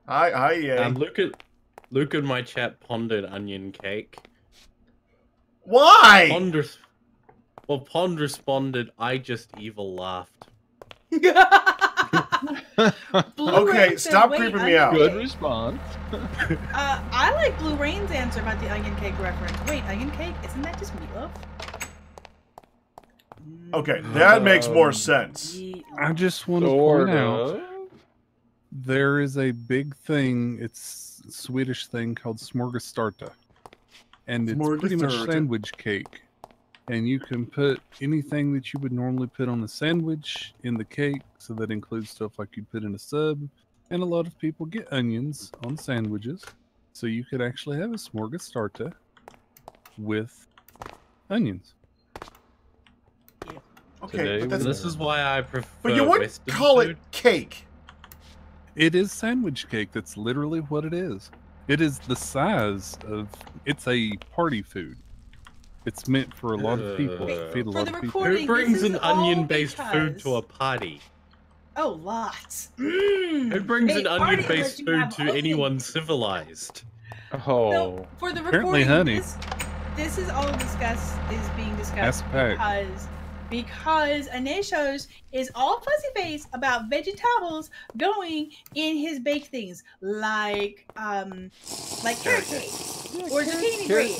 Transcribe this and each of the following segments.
Hi, EA. Look at my chat. Pondered onion cake. Why? Pond responded, "I just evil laughed." Okay, stop creeping me out. Good response. I like Blue Rain's answer about the onion cake reference. Wait, onion cake? Isn't that just meatloaf? Okay, that makes more sense. I just want to point out there is a big thing. It's a Swedish thing called smorgastarta, and it's pretty much sandwich cake. And you can put anything that you would normally put on a sandwich in the cake, so that includes stuff like you'd put in a sub. And a lot of people get onions on sandwiches, so you could actually have a smorgastarta with onions. Okay, but this is why I prefer. But you wouldn't call it cake. It is sandwich cake. That's literally what it is. It is the size of. It's a party food. It's meant for a lot of people. To feed a lot of people. Who brings an onion-based food to a party? Oh, lots. Who brings an onion-based food to anyone civilized? Oh. So, for the apparently recording, honey. This is all being discussed because Aneshos is all fuzzy face about vegetables going in his baked things, like carrot cake or zucchini bread.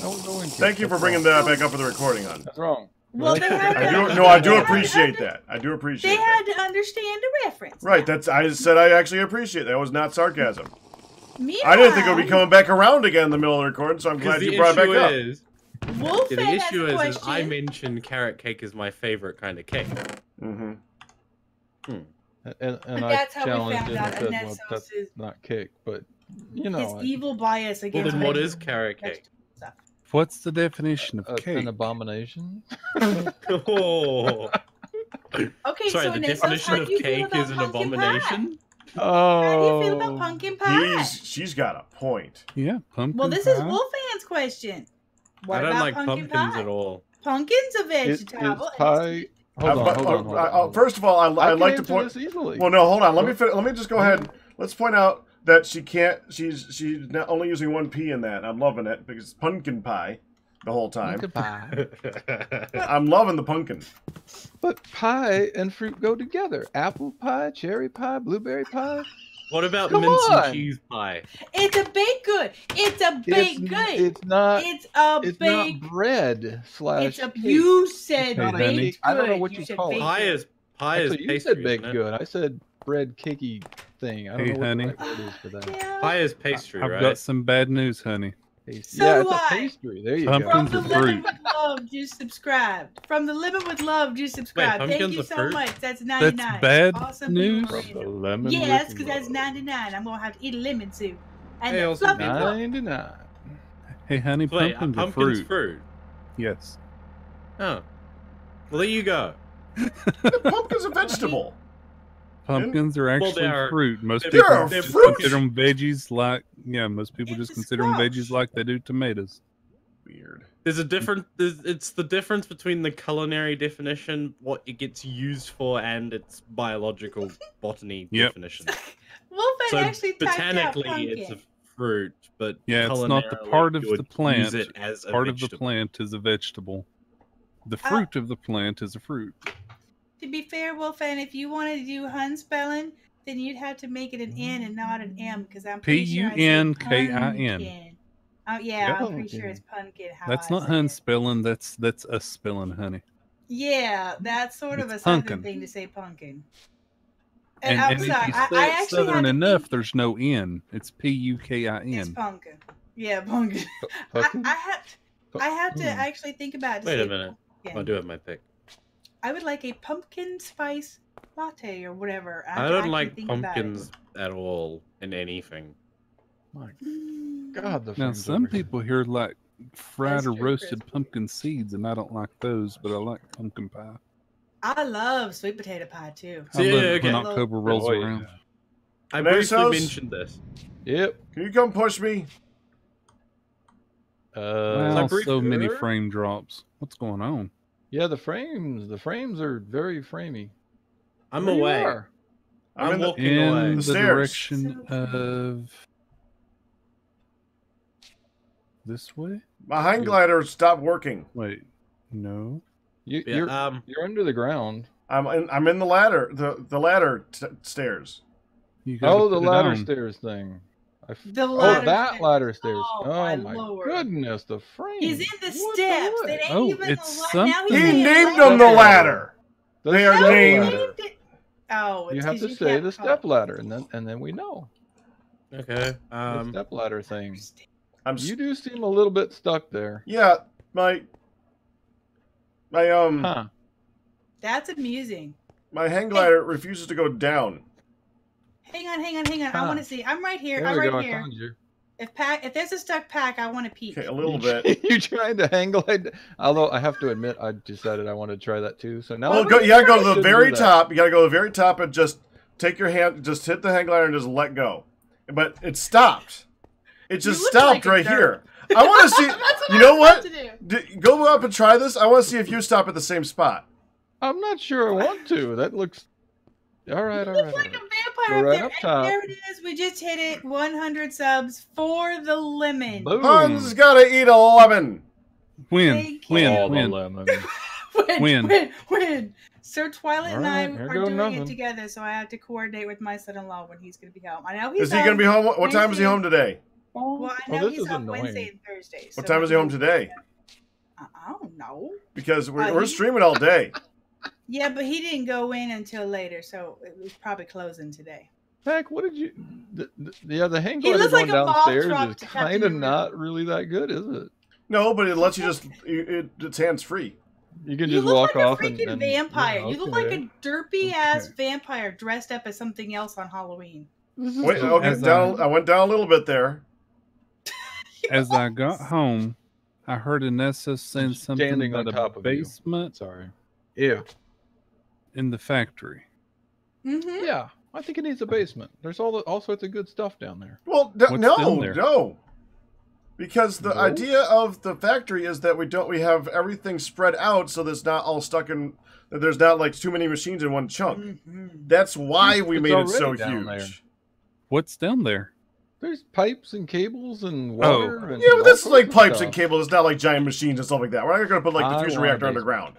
Thank you for bringing that back up for the recording, hon. That's wrong. Well, they had I do appreciate that. I do appreciate they that. had to understand the reference. Right, I said I actually appreciate that. That was not sarcasm. Meanwhile, I didn't think it would be coming back around again in the middle of the recording, so I'm glad you brought it back up. Wolfman the issue has a is question. I mentioned carrot cake is my favorite kind of cake. And that's how we challenged found it out and said, Annette well, Sauce that's is not cake, but you know. his evil bias Well, against then what is vegetable carrot cake? stuff. What's the definition of cake? An abomination. Oh. Okay, Sorry, so the Annette Sauce, definition how of do you feel cake about is an pumpkin abomination? pie? How do you feel about pumpkin pie? She's got a point. Yeah, pumpkin Well, this pie. is Wolfman's question. What I don't about like pumpkins pie? at all. Pumpkin's a vegetable. It's pie. Hold on. First of all, I'd like to point. Well, no, hold on. Let me just go ahead. Let's point out that she can't. She's not only using one P in that. I'm loving it because it's pumpkin pie the whole time. Pumpkin pie. I'm loving the pumpkin. But pie and fruit go together. Apple pie, cherry pie, blueberry pie. What about mince and cheese pie? It's a baked good. It's a baked good. It's not. It's a It's baked. not bread slash. It's a. cake. You said Hey, baked honey. good. I don't know what you said call it. baked Pie good. is Actually, pastry. you said baked isn't it? good. I said bread cakey thing. I don't Hey, know what honey. the right word is for that. Yeah. Pie is pastry, I've right? got some bad news, honey. So yeah, do it's a I. pastry. There you Pumpkin- go. From the Pumpkins are Living fruit. with Love, just subscribed. From the Living with Love, just subscribed. Thank pumpkins you are so fruit? much. That's 99. That's bad Awesome news. people. Yes, because that's 99. I'm gonna have to eat a lemon soon. And Hey, the also fluffy pumpkin. 99. Hey, honey, Wait, pumpkins are pumpkin's fruit. fruit. Yes. Oh. Well, there you go. Pumpkin's a vegetable. Pumpkins are actually they're- fruit. Most they're- people they're just fruit. consider them veggies like, most people It's just a consider them squash. veggies like they do tomatoes. Weird. There's a different. It's the difference between the culinary definition, what it gets used for, and its biological botany Yep. definition. Wolfman So actually typed out botanically, it's a pumpkin. fruit, but Yeah, it's not the culinarily, part of you the would plant. use it as a Part of the vegetable. plant is a vegetable. The fruit of the plant is a fruit. To be fair, Wolfman, if you wanted to do Hun spelling, then you'd have to make it an N and not an M, because I'm pretty sure I said Punkin. pumpkin. Oh yeah, Yep. I'm pretty sure it's pumpkin. How That's I not said Hun it. spelling. That's us spelling, honey. Yeah, that's sort of It's a southern pumpkin. thing to say pumpkin. And, I'm and if sorry, you I say it actually had southern to enough, think- there's no N. It's It's Pukin. pumpkin. Yeah, pumpkin. Pumpkin? I have to actually think about it. to Wait a say minute. pumpkin. I do have my pick. I would like a pumpkin spice latte or whatever. I have to don't actually like think about it. pumpkins at all in anything. My God, the Now, frames some over here. people here like fried That's or true, roasted Chris. pumpkin seeds, and I don't like those, but I like pumpkin pie. I love sweet potato pie too. I Yeah, love it okay. when October rolls Oh, yeah. around. I Tomatoes? briefly mentioned this. Yep. Can you come push me? Wow, brief- so many frame drops. What's going on? Yeah, the frames are very framey. I'm There you away. are. I'm walking in away. the stairs. direction of this way. My hang glider stopped working. Wait, no. You're under the ground. I'm in the ladder. The ladder stairs. You gotta Oh, the put it ladder on. stairs thing. The ladder that stairs. ladder stairs. Oh, Oh, my my Lord. goodness, the frame. He's in the What steps. the It ain't Oh, even it's the now something. he's He saying named ladder. them the ladder. They are step named. ladder. Oh, You it's have 'cause to you say can't the call step it. ladder, and then we know. Okay. The step ladder thing. I'm You do seem a little bit stuck there. yeah. My Huh. That's amusing. my hang glider refuses to go down. Hang on. I want to see. I'm right here. There I'm we right go. I here. found you. If there's a stuck pack, I want to peek. Okay, a little bit. You trying to hang glide? Although I have to admit, I decided I wanted to try that too. So now Well, you gotta go to the Shouldn't very do that. top. You gotta go to the very top and just take your hand, just hit the hang glider and just let go. But it stopped. It just look stopped like a right dirt. here. I want to see. That's what You I know was what? about to do. Go up and try this. I want to see if you stop at the same spot. I'm not sure I want to. That looks. All right. You All look right. like All a right. vampire Go right there. up And top. there it is. We just hit it. 100 subs for the lemon. Boom. Hans gotta eat a lemon. Win, Thank you. win, All the win. lemon. Win. Sir Twilight All and I right, here are go doing nothing. it together, so I have to coordinate with my son-in-law when he's going to be home. I know he's Is he gonna be home? What time is he home today? Well, I know Oh, this he's is off annoying. Wednesday and Thursday. What so time is he home today? I don't know. Because he- we're streaming all day. Yeah, but he didn't go in until later, so it was probably closing today. Heck, what did you? The hang He glider looks going like a moth downstairs dropped is to Captain kind of Nemo. not really that good, is it? No, but it lets you just. It's hands free. You can You just look walk like off a freaking and vampire. yeah, You look like okay. a derpy ass vampire dressed up as something else on Halloween. This is Wait, cool. okay, As down. I went down a little bit there. As I got home, I heard Anessa saying something Standing on about top a of you. basement Sorry. Yeah. in the factory. Mm-hmm. Yeah. I think it needs a basement. There's all sorts of good stuff down there. Well, What's no, down there? no. Because the No? idea of the factory is that we have everything spread out so that it's not all stuck in. That there's not like too many machines in one chunk. Mm-hmm. That's why we It's made it so already down huge. there. What's down there? There's pipes and cables and water. And Yeah, but all this is sorts like of pipes stuff. and cables. It's not like giant machines and stuff like that. We're not going to put like the I fusion want a reactor basement. underground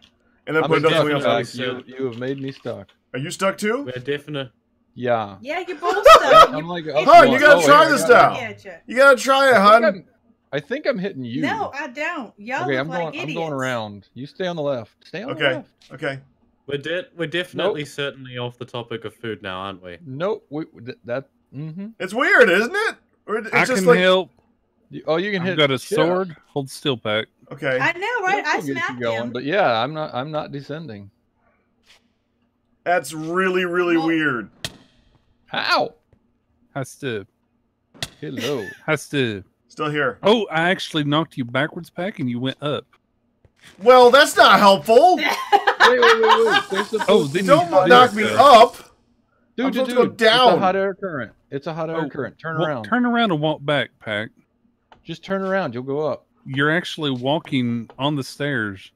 and then I'm put something stuck, else. definitely on. Zach. You have made me stuck. Are you stuck too? We're definitely. Yeah. Yeah, you're both stuck. I'm like, Hun, you gotta try here, this I got now. it. You gotta try it, hun. I think I'm hitting you. No, I don't. Y'all Okay, look I'm like going. idiots. I'm going around. You stay on the left. Stay on the Okay, left. okay. We're definitely certainly off the topic of food now, aren't we? Nope. That. Mm-hmm. It's weird, isn't it? Or it's I just can like help. Oh, you can hit. I've got a shit. sword. Hold still, pack. okay. I know, right? I It'll get you smacked going, him. but yeah, I'm not descending. That's really Well- weird. How? Has to. Hello. Has to. Still here. Oh, I actually knocked you backwards, pack, and you went up. Well, that's not helpful. wait. There's the Oh, then Don't you knock me up. I'm Dude, supposed to go It's a down. hot air current. It's a hot air Oh, current. Turn Walk- around. Turn around and walk back, pack. Just turn around. You'll go up. You're actually walking on the stairs.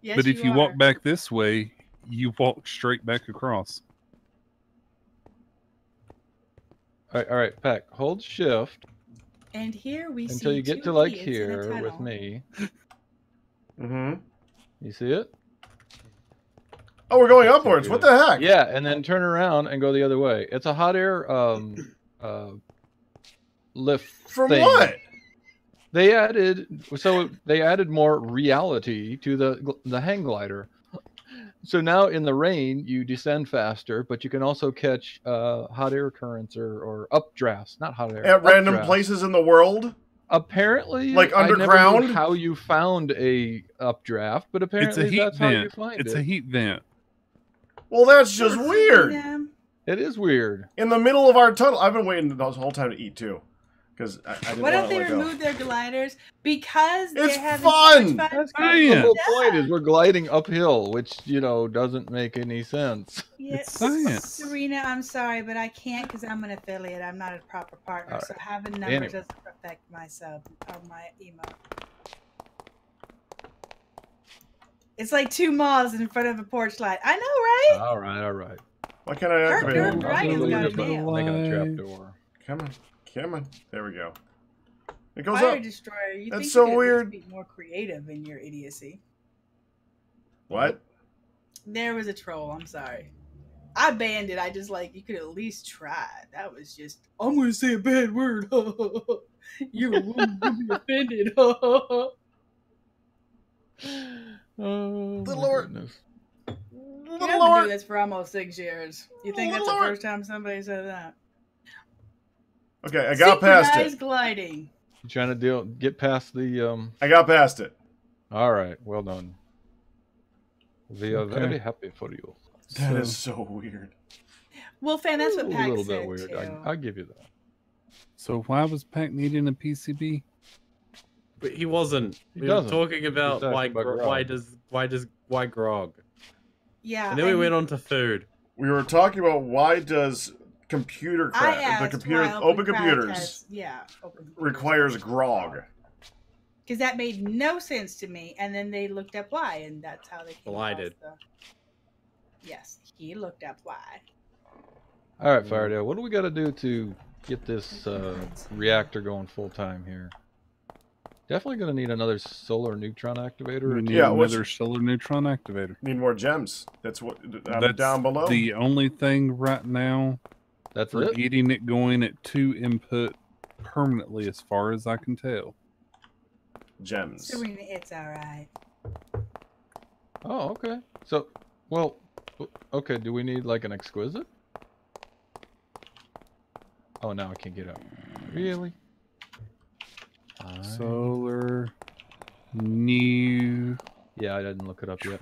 Yes, But if you are. walk back this way, you walk straight back across. All right, Pack. Hold shift And here we until see you get two to like idiots in a here with tunnel. me. Mm-hmm. You see it? Oh, we're going upwards. What the heck? Yeah, and then turn around and go the other way. It's a hot air lift. From thing. what? They added more reality to the hang glider. So now in the rain you descend faster, but you can also catch hot air currents or updrafts, not hot air. At random updrafts. places in the world? Apparently, Like I never knew underground? how you found a updraft, but It's apparently a heat that's how you vent. find It's it. a heat vent. Well, that's just weird. Yeah. It is weird. In the middle of our tunnel. I've been waiting the whole time to eat, too. Because I didn't Why want don't to they let go. remove their gliders? Because It's they're having fun! so much That's fun. kind of the Science. whole point is we're gliding uphill, which doesn't make any sense. Yes, It's science. Serena, I'm sorry, but I can't because I'm an affiliate. I'm not a proper partner, All so right. having numbers Anyway. doesn't affect my sub or my emote. It's like two moths in front of a porch light. I know, right? All right. Why can't I activate it? Dragon's got a nail. Making a trapdoor. Come on. Come on. There we go. It goes Fire up. Destroyer. You That's think so you could weird. Be more creative in your idiocy. What? There was a troll. I'm sorry. I banned it. I just you could at least try. That was just. I'm gonna say a bad word. You're gonna be offended. Oh, Good my Lord. goodness. You've been doing this for almost 6 years. You think that's the Lord. first time somebody said that? Okay, I got past Synchronized it. gliding. You trying to get past the I got past it. All right, well done. We are Okay. very happy for you. That is so weird. Well, fan, that's what a Pac little said bit weird. too. I'll give you that. So why was Pac needing a PCB? But he wasn't. He We were doesn't. talking about He's talking about why Grog? Yeah. And then we went on to food. We were talking about why does computer I craft, asked the computer, why open Craft computers has, open computers requires grog. Because that made no sense to me, and then they looked up why, and that's how they came Well, I across did. Yes, he looked up why. All right, Firedale. What do we got to do to get this reactor going full time here? Definitely going to need another solar neutron activator. We need Yeah, what's- another solar neutron activator. Need more gems. That's what I'm That's down below. the only thing right now That's for it. getting it going at 2 input permanently, as far as I can tell. Gems. Serena, it's all right. Oh, okay. So, well, okay. Do we need like an exquisite? Oh, now I can't get out. Really? Solar neutron Yeah, I didn't look it up yet.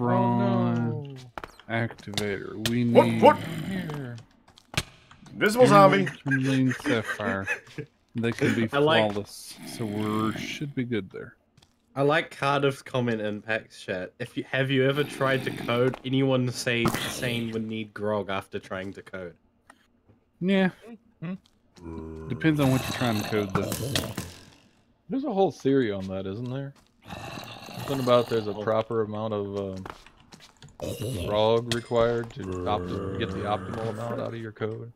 activator. We What? need What? Here. Invisible zombie. Tourmaline sapphire. They can be I like- flawless, so we should be good there. I like Cardiff's comment in Pack's chat. Have you ever tried to code? Anyone saying would need grog after trying to code. Yeah. Hmm? Depends on what you're trying to code, though. There's a whole theory on that, isn't there? Something about there's a proper amount of grog required to get the optimal amount out of your code.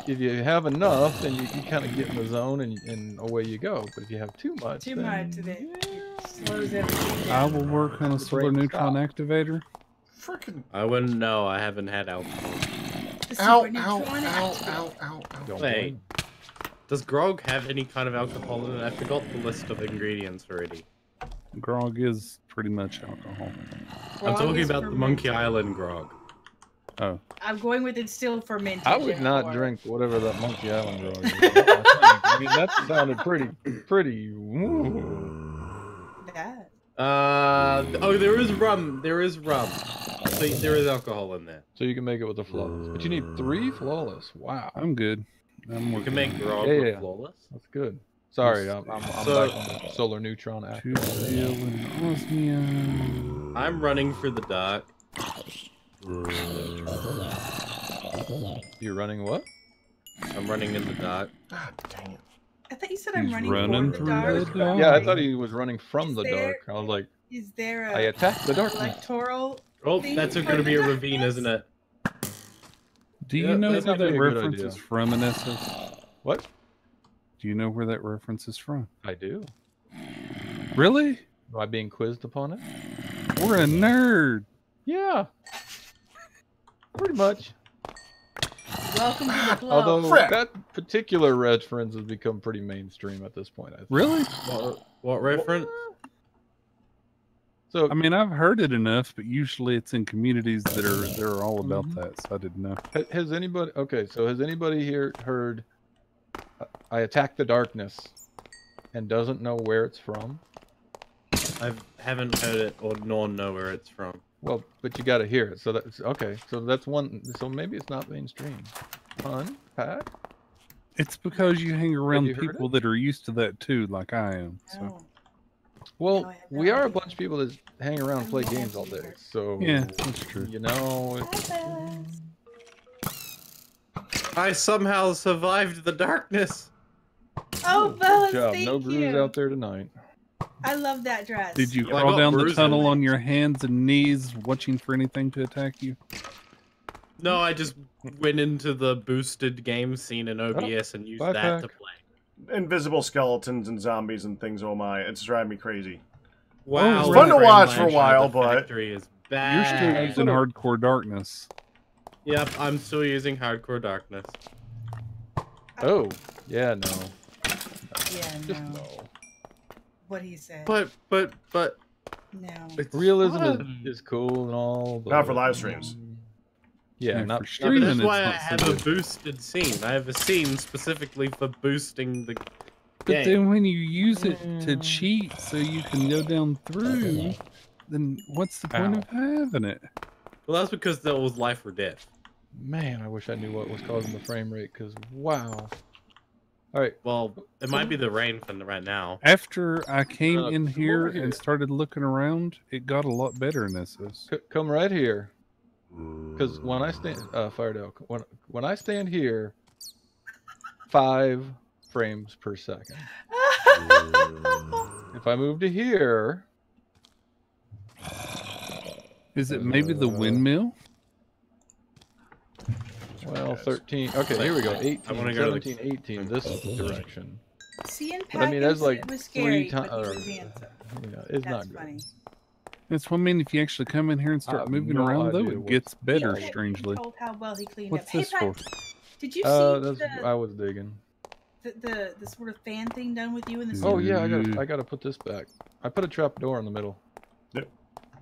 If you have enough, then you kind of get in the zone and away you go. But if you have too much, Then it slows everything I down. will work on a solar brain neutron activator. Freaking. I wouldn't know. I haven't had alcohol. The Ow, super ow, neutron ow, activator. ow, ow, ow. Don't Wait. Does grog have any kind of alcohol in it? I forgot the list of ingredients already. Grog is pretty much alcohol. I'm Grog talking is about the Monkey fermented. Island grog. Oh, I'm going with it still fermented. I would not therefore. drink whatever that Monkey Island grog is. I mean, that sounded pretty. That. Oh, there is rum. There is rum. So there is alcohol in there. So you can make it with the flawless, but you need 3 flawless. Wow, I'm good. I'm You working. can make grog Yeah, with yeah. flawless. that's good. Sorry, I'm So- back on the solar neutron Two actor. steel and osmium. I'm running through the dark. You're running what? I'm running in the dark. Ah, dang it. I thought you said I'm He's running running toward through the dark. the dark. Yeah, I thought he was running from Is the there- dark. I was like, Is there I a attacked the darkness. electoral? Oh, Thing that's for going to be a the ravine, darkness? isn't it? Do you Yeah, know that's where probably that a good reference idea. is from, Anessa? What? Do you know where that reference is from? I do. Really? Am I being quizzed upon it? We're a nerd. Yeah. Pretty much. Welcome to the club. Although frick. that particular reference has become pretty mainstream at this point, I think. Really? What reference? So I mean, I've heard it enough, but usually it's in communities that are all about that, so I didn't know. has anybody? Okay, so has anybody here heard? I attack the darkness, and doesn't know where it's from. I haven't heard it or nor know where it's from. Well, but you got to hear it. So that's okay. So that's one. So maybe it's not mainstream. Fun, Pat. It's because you hang around you heard people that are used to that too, like I am. So No. Well, No, I have no we are a idea. bunch of people that hang around and play games all day. So yeah, that's true. you know, I somehow survived the darkness. Oh, Bellas, good job. thank No you. brews out there tonight. I love that dress. Did you Well, I crawl got down the bruises. tunnel on your hands and knees, watching for anything to attack you? No, I just went into the boosted game scene in OBS and used that to play. Invisible skeletons and zombies and things. Oh my! It's driving me crazy. Wow, it's fun to watch for a Frame while, Launcher, the but factory is You're bad. still using hardcore darkness. Yep, I'm still using hardcore darkness. Oh, yeah, no. Yeah, Just no. no. What he said. But No. it's Realism fun. is cool and all, but not for live streams. yeah, Yeah, not for Yeah, streaming. but that's it's why I not so have a good. boosted scene. I have a scene specifically for boosting the But game. then when you use it to cheat so you can go down through, then what's the point of having it? Well, that's because that was life or death. Man, I wish I knew what was causing the frame rate, because wow. All right, Well, it might be the rain from right now. After I came in come here over here. and started looking around, it got a lot better in this. come right here. Because when I stand, Firedale, when I stand here, 5 frames per second. If I move to here, Is it maybe the windmill? well, 13. Okay, here we go. 18, I wanna go to 17, 18. This direction. Seeing But I mean, that's like it was 3 scary, times. but he was handsome. Yeah, it's That's not good. funny. That's what I mean. If you actually come in here and I start have moving no around, though, idea it what's- gets better, He strangely. told how well he cleaned What's up. Hey, this for? Pat, did you see That's I was digging. the sort of fan thing done with you in the suit? Oh yeah, I gotta put this back. I put a trap door in the middle.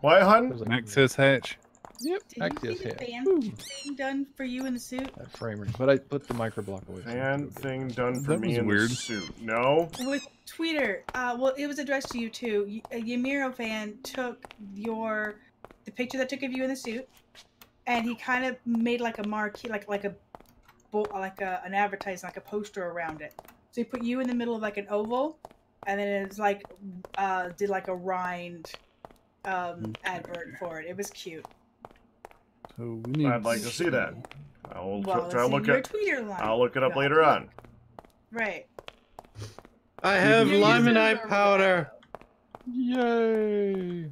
What, hun? There's a- Access hatch. Yep, Did you access see the hatch. fan Woo. thing done for you in the suit? That frame rate. But I put the microblock away. so Fan it's okay. thing done for That me was in weird. the suit. No. With Twitter, well, it was addressed to you too. Yamiro fan took the picture that took of you in the suit, and he kind of made like a marquee, like an advertisement, like a poster around it. So he put you in the middle of like an oval, and then it was like did like a rind advert for it. It was cute. So we need. I'd like to see that. I'll Well, try to look your it. Twitter line. I'll look it up No. later on. Right. I have Your users limonite are powder. Yay!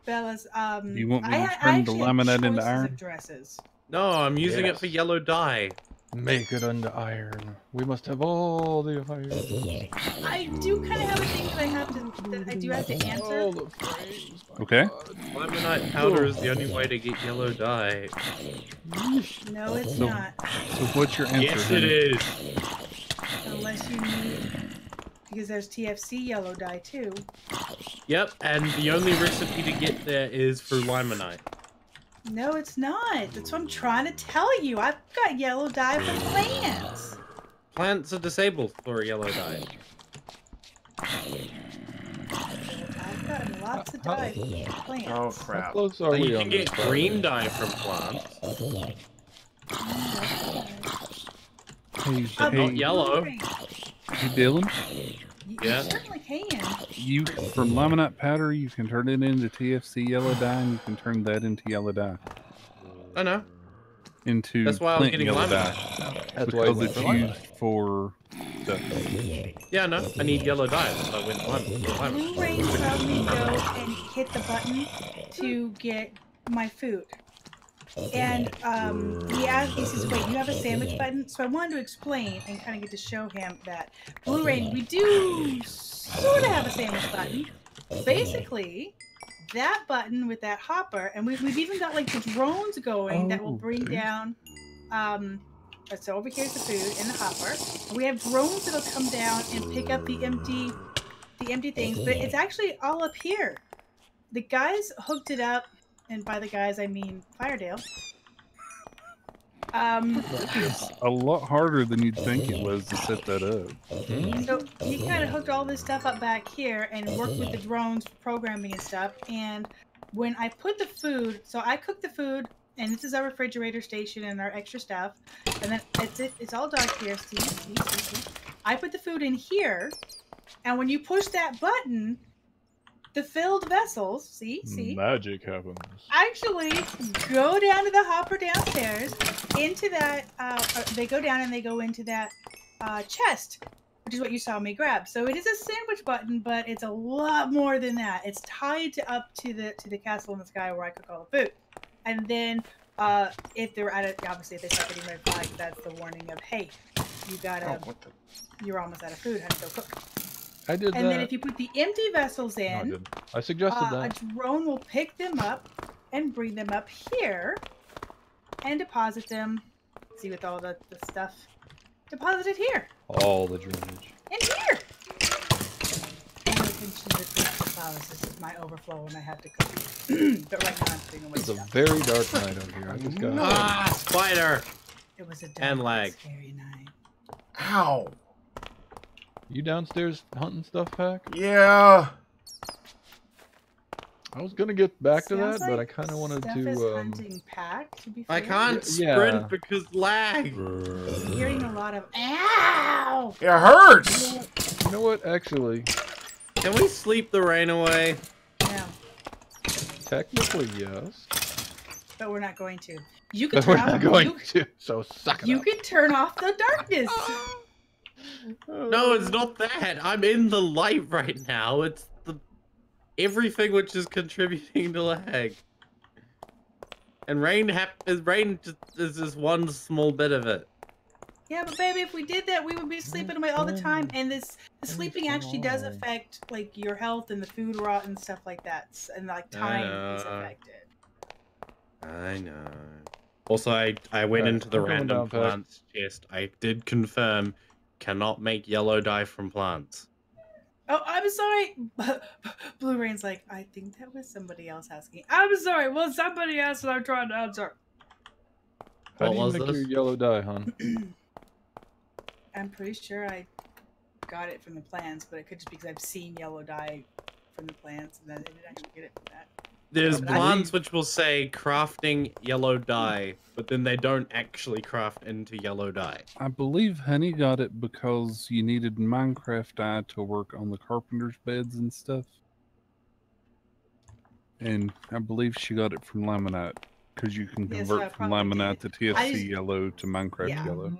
Bella's. Do you want me to I turn the actually had laminate into choices iron? of dresses. No, I'm using it Yes. for yellow dye. Make it unto iron. We must have all the iron. I do kind of have a thing that I do have to answer. All the frames. my Okay. God. Limonite powder is the only way to get yellow dye. No, it's So- not. So what's your answer? Yes, honey? it is. Unless you need, because there's TFC yellow dye too. Yep, and the only recipe to get there is for limonite. No, it's not. That's what I'm trying to tell you. I've got yellow dye for plants. Plants are disabled for yellow dye. I've got lots of dye for plants. Oh How crap! close are You we can on get this? green dye from plants. Hey, But hey, not yellow. hey, Dylan. You Yeah. certainly can. You from laminate powder, you can turn it into TFC yellow dye, and you can turn that into yellow dye. I know. Into That's why I was plant getting yellow limonite. dye That's why you because went it's for limonite. used for stuff. Yeah, no. I need yellow dye. So I went limonite. Blue Rain told me to go and hit the button to get my food. And he says, wait, you have a sandwich button? So I wanted to explain and kind of get to show him that Blue Rain, we do sort of have a sandwich button. Basically, that button with that hopper, and we've even got like the drones going that will bring okay. down, so over here's the food in the hopper. We have drones that'll come down and pick up the empty things, but it's actually all up here. The guys hooked it up. And by the guys, I mean Firedale. It's a lot harder than you'd think it was to set that up. So he kind of hooked all this stuff up back here and worked with the drones, programming and stuff. And when I put the food, so I cooked the food, and this is our refrigerator station and our extra stuff. And then it's all dark here. See. I put the food in here, and when you push that button, the filled vessels, see, Magic happens. actually go down to the hopper downstairs into that they go down and they go into that chest, which is what you saw me grab. So it is a sandwich button, but it's a lot more than that. It's tied up to the castle in the sky where I cook all the food. And then if they're at it, obviously if they start getting red flags, that's the warning of, hey, you gotta, you're almost out of food, have to go cook. I did and that. then if you put the empty vessels in, no, I didn't. I suggested that. A drone will pick them up and bring them up here and deposit them. See, with all the stuff deposited here. All the drainage. In here. This is my overflow when I have to cook. But right now I'm putting away It's a stuff. very dark night out here. I just got spider! It was a dark and lag. scary night. Ow! You downstairs hunting stuff, Pack? Yeah. I was gonna get back to that, Sounds but I like kind of wanted Steph to. is hunting Pack, to be fair. I can't Yeah. sprint because lag. I'm hearing a lot of ow. It hurts. You know what? Actually, Can we sleep the rain away? No, technically yes. but we're not going to. You can But we're turn not off. going to. So suck it You up. can turn off the darkness. No, it's not that. I'm in the light right now. It's the everything which is contributing to lag. And rain just is just one small bit of it. Yeah, but baby, if we did that, we would be sleeping away all the time. And the sleeping actually does affect like your health and the food rot and stuff like that. And like time is affected. I know. Also, I went into the I'm coming random down, Pat. plants chest. I did confirm cannot make yellow dye from plants. Oh, I'm sorry. Blue Rain's like, I think that was somebody else asking. I'm sorry. Well, somebody asked and I'm trying to answer. How What do you was make this? your yellow dye, hon? I'm pretty sure I got it from the plants, but it could just be because I've seen yellow dye from the plants and then I didn't actually get it from that. There's But plants which will say crafting yellow dye, but then they don't actually craft into yellow dye. I believe Honey got it because you needed Minecraft dye to work on the carpenter's beds and stuff. And I believe she got it from laminate because you can Yeah, so I convert from probably laminate did. to TFC I just- yellow to Minecraft Yeah. yellow.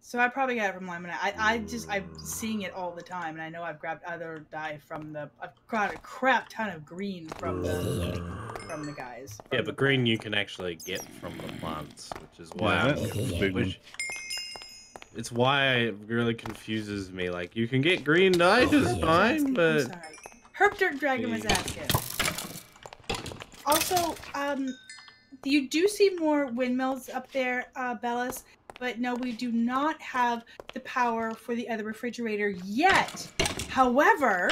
So I probably got it from laminate. I'm seeing it all the time, and I know I've grabbed other dye from I've got a crap ton of green from the guys. Yeah, but green you can actually get from the plants, which is why Yeah, that's a big one. it's why it really confuses me. Like, you can get green dye just fine, I'm but sorry. Herp Dirt Dragon was asking. Also, you do see more windmills up there, Bellas, but no, we do not have the power for the other refrigerator yet. However,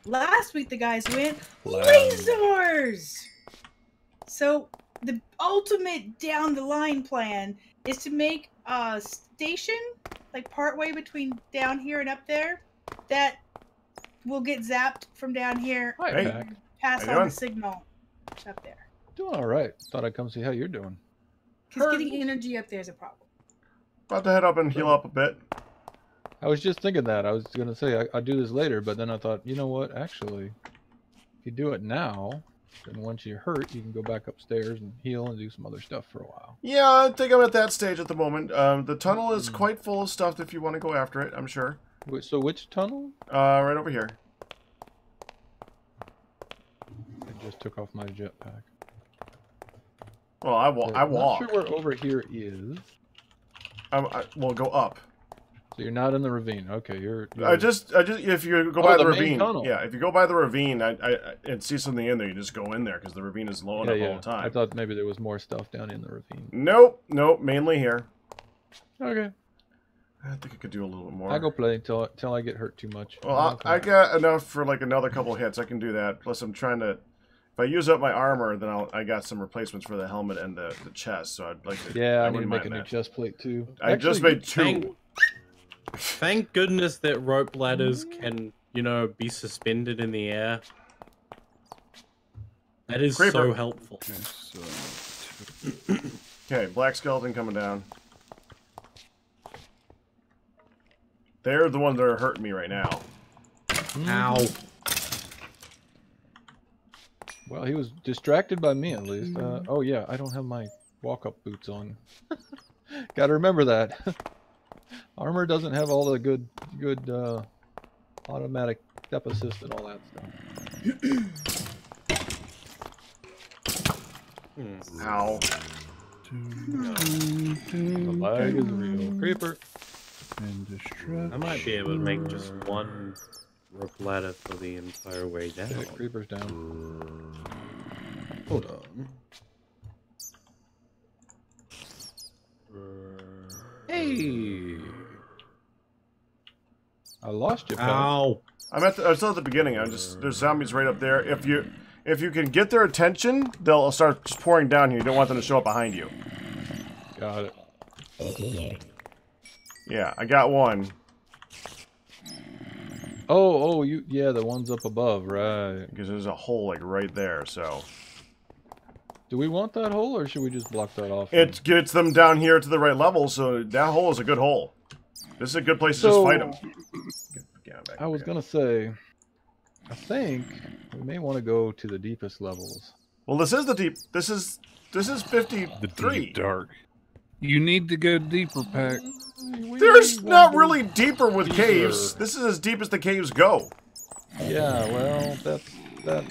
last week the guys went lasers. So the ultimate down the line plan is to make a station like partway between down here and up there that will get zapped from down here Hi, Hey. Pack. pass How you on doing? the signal up there. Doing all right. Thought I'd come see how you're doing. Because getting energy up there is a problem. About to head up and heal up a bit. I was just thinking that. I was gonna say I'll do this later, but then I thought, you know what? Actually, if you do it now, then once you're hurt, you can go back upstairs and heal and do some other stuff for a while. Yeah, I think I'm at that stage at the moment. The tunnel is quite full of stuff if you want to go after it, I'm sure. So which tunnel? Right over here. I just took off my jetpack. Well, I walk. Not sure where over here is. We'll go up. So you're not in the ravine. Okay, you're I just, if you go by the the main ravine, tunnel. yeah, if you go by the ravine, and see something in there, you just go in there because the ravine is low enough all the time. I thought maybe there was more stuff down in the ravine. Nope, mainly here. Okay. I think I could do a little bit more. I'll go play until I get hurt too much. Well, I got enough for like another couple hits. I can do that. Plus, I'm trying to. If I use up my armor, then I got some replacements for the helmet and the chest. So I'd like to. Yeah, I need to wouldn't make a mind new that. chest plate too. I just made two. thank goodness that rope ladders can, be suspended in the air. That is Creeper. so helpful. Okay, black skeleton coming down. They're the ones that are hurting me right now. Ow. Well, he was distracted by me at least. Oh yeah, I don't have my walk-up boots on. Gotta remember that. Armor doesn't have all the good automatic step assist and all that stuff. Ow. The lag is real. Creeper. And destruction. I might be able to make just one rope ladder for the entire way down. Yeah, creeper's down. Hold on. Hey! I lost you, pal. Ow! I'm still at the beginning. There's zombies right up there. If you can get their attention, they'll start just pouring down here. You don't want them to show up behind you. Got it. Yeah, I got one. Oh, yeah, the ones up above, right? Because there's a hole like right there. So. Do we want that hole, or should we just block that off? It gets them down here to the right level, so that hole is a good hole. This is a good place to just fight them. I was gonna say, I think we may want to go to the deepest levels. Well, this is the deep. This is 53. The deep dark. You need to go deeper, Pack. There's not really deeper with caves. This is as deep as the caves go. Yeah, well, that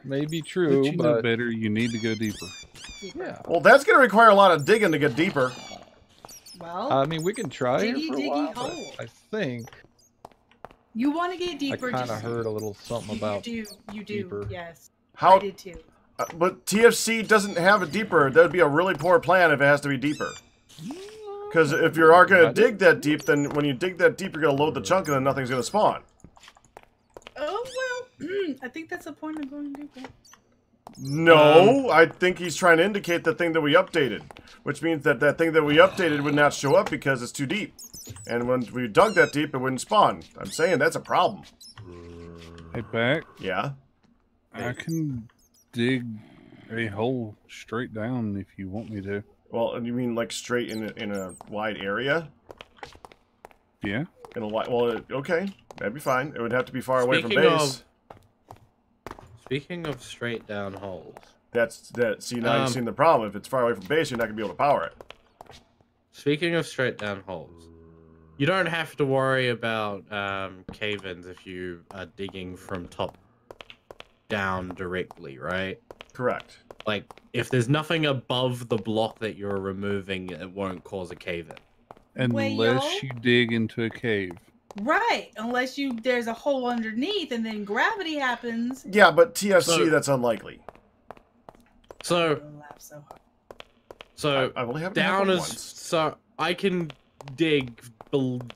may be true, But you know better. You need to go deeper. Yeah. Well, that's going to require a lot of digging to get deeper. Well, I mean, we can try here for a while. hole. I think You want to get deeper. I kind of heard a little something about. You do. deeper. Yes. How? I did too. But TFC doesn't have a deeper. That would be a really poor plan if it has to be deeper. Because if you are going to dig that deep, then when you dig that deep, you're going to load the chunk and then nothing's going to spawn. Oh, well, I think that's the point of going deeper. No, I think he's trying to indicate the thing that we updated. Which means that that thing that we updated would not show up because it's too deep. And when we dug that deep, it wouldn't spawn. I'm saying that's a problem. Hey, Pack. Yeah? I can dig a hole straight down if you want me to. Well, you mean like straight in a wide area? Yeah. In a wide, well, okay, that'd be fine. It would have to be far away from base. Speaking of straight down holes. See, now you've seen the problem. If it's far away from base, you're not gonna be able to power it. Speaking of straight down holes, you don't have to worry about cave-ins if you are digging from top down directly, right? Correct. Like, if there's nothing above the block that you're removing, it won't cause a cave-in. Unless you dig into a cave. Right, unless there's a hole underneath and then gravity happens. Yeah, but TFC, that's unlikely. So I only have down is once. so I can dig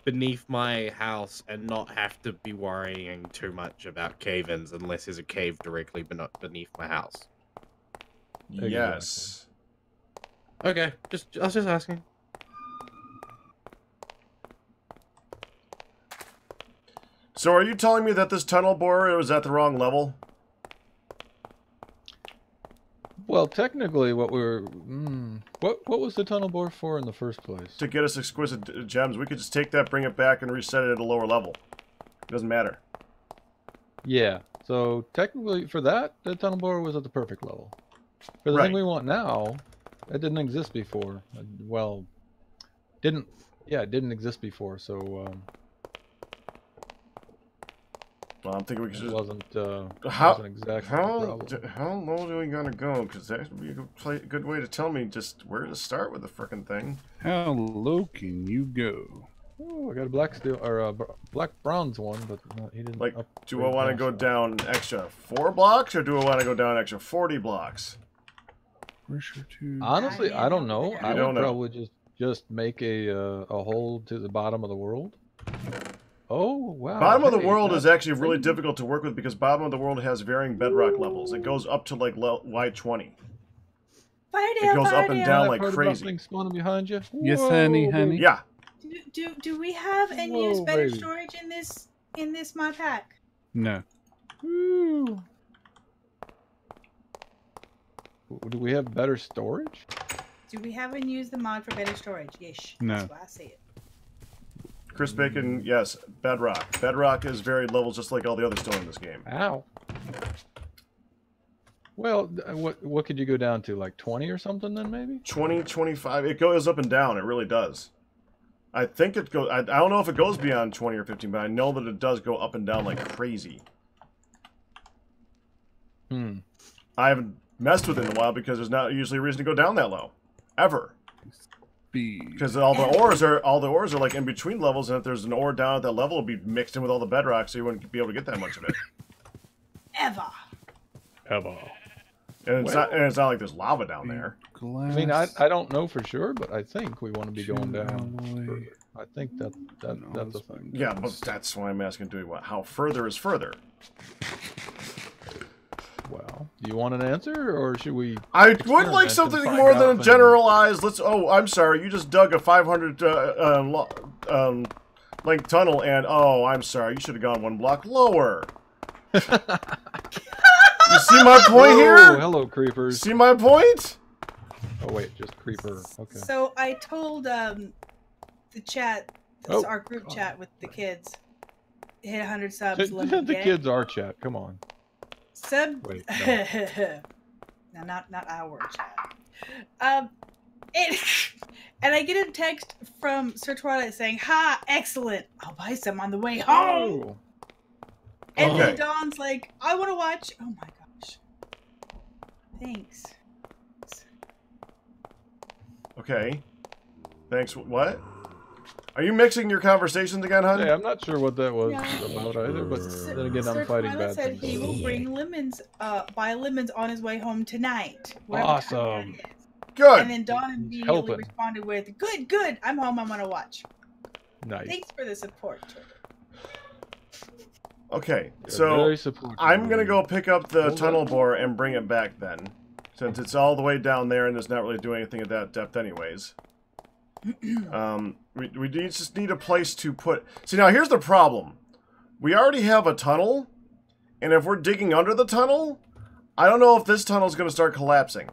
beneath my house and not have to be worrying too much about cave-ins unless there's a cave directly beneath my house. Yes. Okay, I was just asking. So are you telling me that this tunnel borer was at the wrong level? Well, technically, what was the tunnel bore for in the first place? To get us exquisite gems. We could just take that, bring it back, and reset it at a lower level. It doesn't matter. Yeah. So technically, for that, the tunnel bore was at the perfect level. For the thing we want now, it didn't exist before. Well, it didn't exist before. So. Well, I'm thinking we could just... wasn't exactly how low do we gotta go? Because that would be a good way to tell me just where to start with the frickin' thing. How low can you go? Oh, I got a black steel or a black bronze one, but he didn't. Like, do I want to go down extra 4 blocks or do I want to go down extra 40 blocks? Honestly, I don't know. I would probably just make a hole to the bottom of the world. Oh, wow. Bottom of the world is actually really difficult to work with because bottom of the world has varying bedrock levels. It goes up to like Y20. It goes up and down like crazy. Spawning behind you? Yes, honey. Yeah. Do we have unused better storage in this mod pack? No. Ooh. Do we have better storage? Do we have unused the mod for better storage? Yes. No. That's why I say it. Chris Bacon, yes, bedrock. Bedrock is varied levels just like all the other stone in this game. Ow. Well, what could you go down to? Like 20 or something then maybe? 20, 25. It goes up and down. It really does. I think it goes. I don't know if it goes beyond 20 or 15, but I know that it does go up and down like crazy. Hmm. I haven't messed with it in a while because there's not usually a reason to go down that low, ever. Because all the ores are like in between levels, and if there's an ore down at that level, it'll be mixed in with all the bedrock, so you wouldn't be able to get that much of it. Ever. And it's not like there's lava down there. I mean, I don't know for sure, but I think we want to be going down. I think that's a thing. Yeah, but that's why I'm asking, how further is further? Well, do you want an answer, or should we? I would like something more than a generalized. Oh, I'm sorry, you just dug a 500 length tunnel, and oh, I'm sorry, you should have gone one block lower. You see my point here? Hello, creepers. See my point? Oh wait, just creeper. Okay. So I told the chat, our group chat with the kids, hit 100 subs. The kids are chat. Come on. Wait, no. No, not our chat. And I get a text from Sir Twilight saying, "Ha, excellent! I'll buy some on the way home." Oh. And then Dawn's like, "I want to watch." Oh my gosh! Thanks. Okay. Thanks. What? Are you mixing your conversations again, hon? Hey, I'm not sure what that was about either, but then again, I'm fighting bad said things. he will bring lemons, buy lemons on his way home tonight. Awesome. Good. And then Dawn immediately responded with, "Good. I'm home. I'm gonna watch." Nice. Thanks for the support. Okay, so I'm gonna go pick up the tunnel bore and bring it back then, since it's all the way down there and it's not really doing anything at that depth anyways. We just need a place to put... See, now here's the problem. We already have a tunnel, and if we're digging under the tunnel, I don't know if this tunnel is going to start collapsing.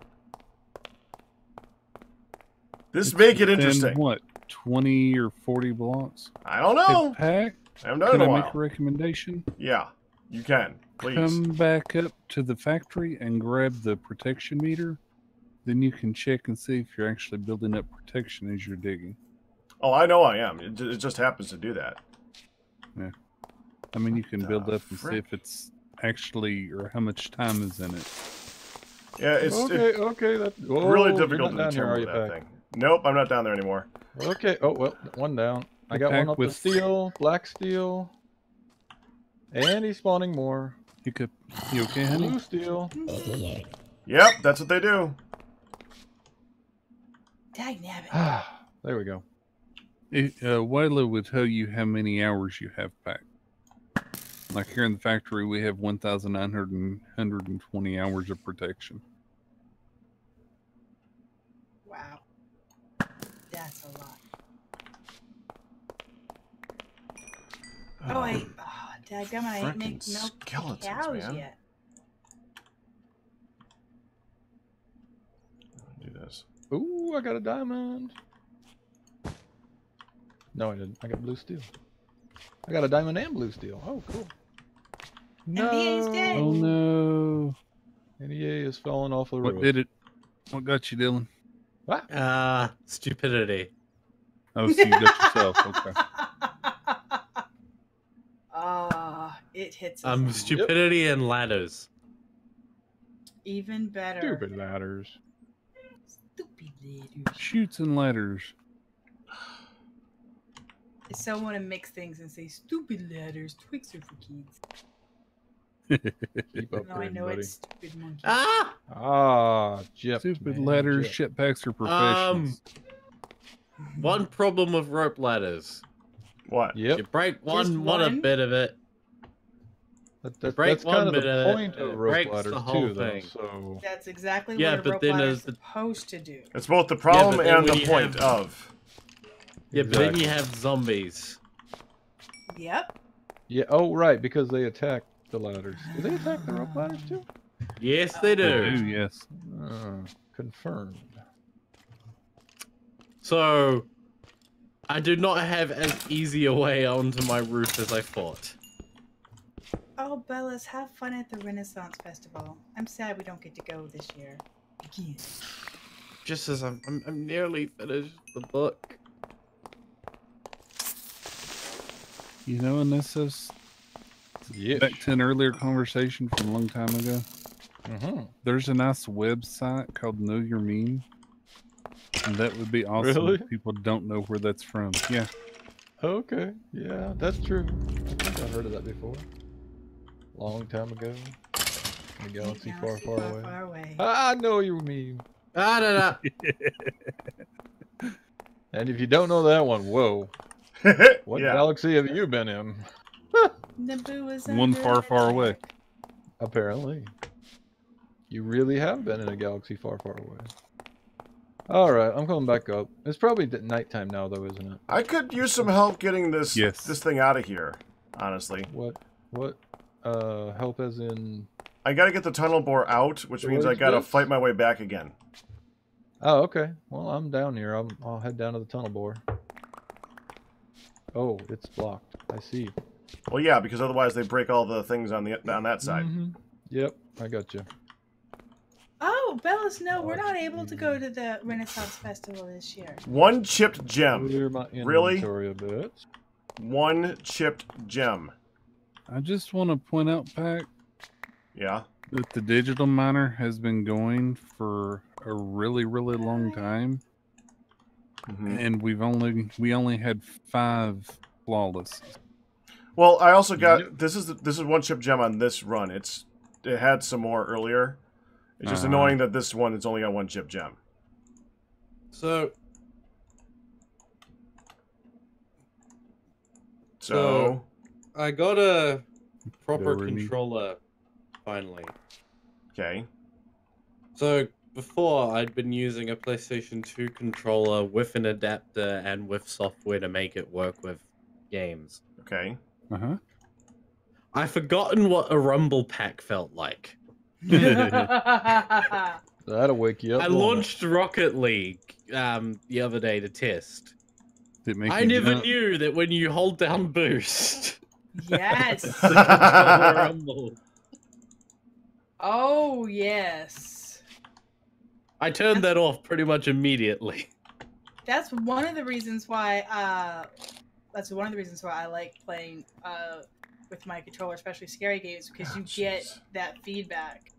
This may get interesting. What, 20 or 40 blocks? I don't know. Pack? I haven't done it in a while. Can I make a recommendation? Yeah, you can. Please. Come back up to the factory and grab the protection meter. Then you can check and see if you're actually building up protection as you're digging. Oh, I know I am. It just happens to do that. Yeah. I mean, you can build up and see if it's actually, or how much time is in it. Yeah, it's okay. Really difficult to determine with that thing. Nope, I'm not down there anymore. Okay. Oh well, one down. I got one up with steel, black steel, and he's spawning more. You okay, honey? Blue steel. Yep, that's what they do. Dynamic. There we go. Wilo would tell you how many hours you have back. Like here in the factory, we have 1,920 hours of protection. Wow. That's a lot. Dadgummit, I ain't make no cows yet. Do this. Ooh, I got a diamond. No, I didn't. I got blue steel. I got a diamond and blue steel. Oh, cool. No. NDA's dead. Oh, no. NDA is falling off the roof. What did it? What got you, Dylan? What? Stupidity. Oh, so you got yourself. Okay. It hits us. Stupidity and ladders. Even better. Stupid ladders. Stupid ladders. Chutes and ladders. I so want to mix things and say stupid ladders. Twigs are for kids. Keep up, I know buddy. it's stupid monkey. Jep. Stupid ladders, jetpacks are professionals. One problem with rope ladders. What? Yep. You break one a bit of it. That's break kind of one the bit point of it, of it rope breaks ladders the whole too, thing. though. So That's exactly Yeah, what a but rope then ladder there's is the- supposed to do. It's both the problem but then and when the you point have- of. Yeah, but then Exactly. you have zombies. Yep. yeah. Oh, right, because they attack the ladders. Do they attack the rope ladders too? Yes, they do. Ooh, yes. Confirmed. So, I do not have as easy a way onto my roof as I thought. Oh, Bellas, have fun at the Renaissance Festival. I'm sad we don't get to go this year. Again. Just as I'm nearly finished the book. You know, and this is back to an earlier conversation from a long time ago. There's a nice website called Know Your Meme. And that would be awesome Really? if people don't know where that's from. Yeah. Okay. Yeah, that's true. I think I've heard of that before. Long time ago. In a galaxy far, far away. I know you mean. No. And if you don't know that one, whoa. What galaxy have you been in? Naboo was One far, far away. Apparently. You really have been in a galaxy far, far away. Alright, I'm coming back up. It's probably nighttime now, though, isn't it? I could use some help getting this this thing out of here, honestly. What? Help as in... I gotta get the tunnel bore out, which means I gotta fight my way back again. Oh, okay. Well, I'm down here. I'll head down to the tunnel bore. Oh, it's blocked. I see. Well, yeah, because otherwise they break all the things on that side. Yep, I got you. Oh, Bellis, no, we're not able to go to the Renaissance Festival this year. One chipped gem. Really? A bit. One chipped gem. I just want to point out, Pac. Yeah. That the digital miner has been going for a really, really long time, and we only had 5 flawless. Well, I also got this is one chip gem on this run. It had some more earlier. It's just annoying that this one it's only got 1 chip gem. So I got a proper controller finally. Okay. So before I'd been using a PlayStation 2 controller with an adapter and with software to make it work with games. Okay. I've forgotten what a rumble pack felt like. That'll wake you up. I launched Rocket League the other day to test. I never knew that when you hold down boost. Yes. the controller rumble. Oh yes. I turned that off pretty much immediately. That's one of the reasons why. That's one of the reasons why I like playing with my controller, especially scary games, because you get that feedback.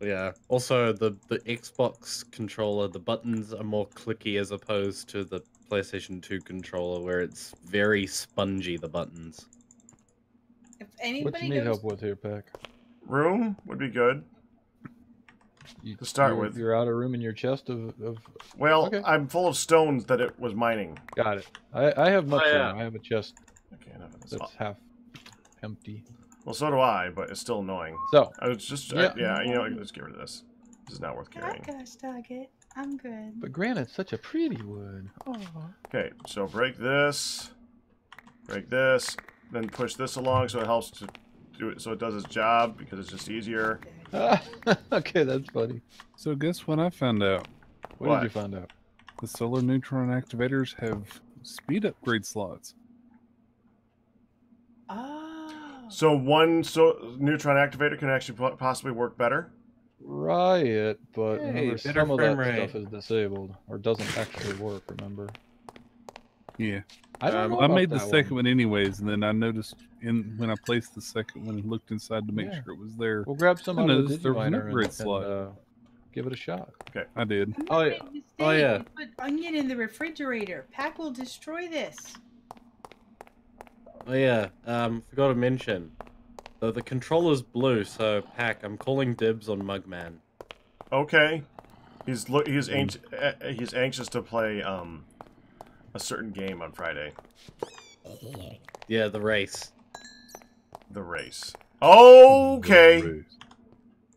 Yeah. Also, the Xbox controller, the buttons are more clicky as opposed to the PlayStation 2 controller, where it's very spongy. The buttons. If anybody what you need help with here, Pac? Room would be good. To start with. You're out of room in your chest of... Well, okay. I'm full of stones that it was mining. Got it. I have much room. I have a chest that's half empty. Well, so do I, but it's still annoying. So. I was just... you know, let's get rid of this. This is not worth carrying. I gosh, dog it. I'm good. But granite's such a pretty wood. Oh. Okay, so break this, then push this along so it helps to do it, so it does its job because it's just easier. Okay, that's funny. So guess what I found out? What did you find out? The solar neutron activators have speed upgrade slots. Oh. So one neutron activator can actually possibly work better? Right, but remember, some of that stuff is disabled or doesn't actually work, remember? Yeah. I made the second one anyways, and then I noticed when I placed the second one and looked inside to make sure it was there. We'll grab some out of the Digiminer and give it a shot. Okay, I did. Oh yeah. Put onion in the refrigerator. Pac will destroy this. Oh yeah. Forgot to mention. The controller's blue, so Pac, I'm calling dibs on Mugman. Okay. He's anxious to play a certain game on Friday. Yeah, the race. The race. Okay.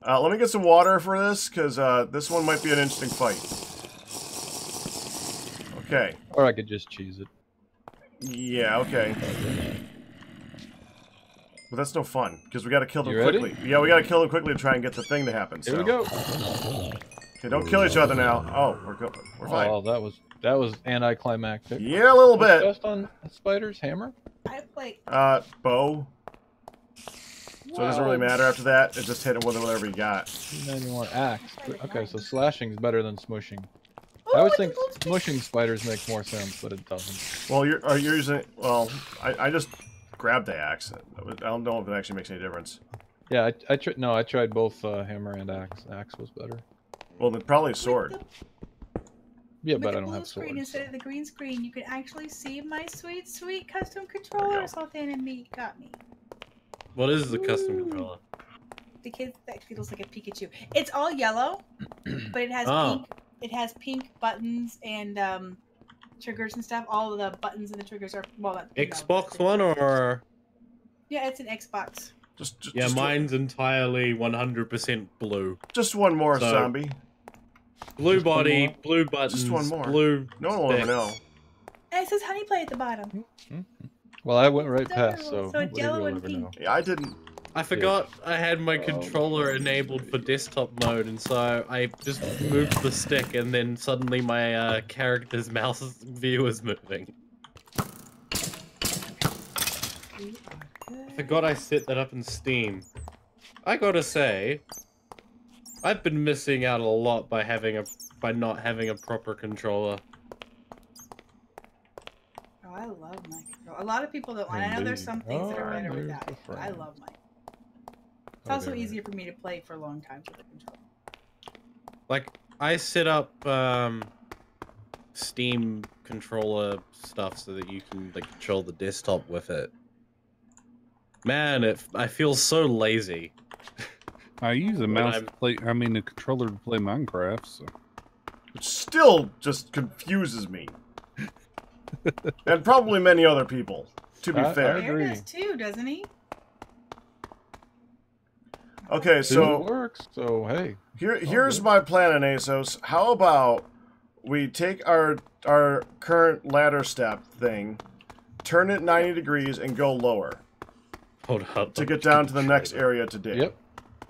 Let me get some water for this, because this one might be an interesting fight. Okay. Or I could just cheese it. Yeah, okay. But that's no fun, because we gotta kill them ready? quickly. Yeah, we gotta kill them quickly to try and get the thing to happen. Here we go. Okay, don't kill each other now. Oh, we're fine. Oh, that was anticlimactic. Yeah, a little bit. Just on a spider's hammer? I play. Bow. So it doesn't really matter after that. It just hit him with whatever you got. 291 axe. Okay, so slashing is better than smushing. Ooh, always think smushing spiders make more sense, but it doesn't. Well, you're using. Well, I just grabbed the axe. I don't know if it actually makes any difference. Yeah, I tried both hammer and axe. Axe was better. Well, then probably a sword. Yeah, With but I the don't blue have screen swords. instead of the green screen, you can actually see my sweet, sweet custom controller. Sultan and me got me. What is the custom controller? The kid actually looks like a Pikachu. It's all yellow, but it has Oh. pink. It has pink buttons and triggers and stuff. All of the buttons and the triggers are Xbox One or? Yeah, it's an Xbox. Yeah, mine's entirely 100% blue. Just one more, So- zombie. Blue Just one body, more? blue buttons, Just one more. blue. No one will ever sticks. know. And it says honey play at the bottom. Well, I went right It's past, adorable. so So it's nobody yellow will and ever pink. know. Yeah, I didn't. I forgot I had my controller enabled for desktop mode, and so I just moved the stick, and then suddenly my character's mouse view was moving. I forgot I set that up in Steam. I gotta say, I've been missing out a lot by not having a proper controller. Oh, I love my controller. A lot of people don't. And I know there's some things that are better There's without the it, but I friend. love mine. It's also there it easier for me to play for long times with a controller. Like, I set up Steam controller stuff so that you can like control the desktop with it. Man, I feel so lazy. I use a When mouse I'm- to play. I mean, a controller to play Minecraft. So Which still just confuses me. And probably many other people, to be I fair. agree. Bear does too, doesn't he? Okay, So it so works. So hey, here's good. my plan in ASOS. How about we take our current ladder step thing, turn it 90 degrees, and go lower Hold up. to get down to the next area to dig. yep,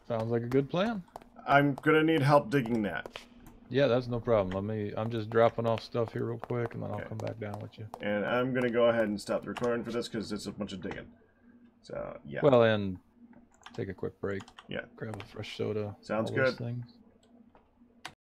sounds like a good plan. I'm gonna need help digging that. Yeah, that's no problem. I'm just dropping off stuff here real quick, and then I'll Okay. come back down with you. And I'm gonna go ahead and stop the recording for this because it's a bunch of digging. So yeah. Well, and take a quick break. Yeah. Grab a fresh soda. Sounds all those good. Things.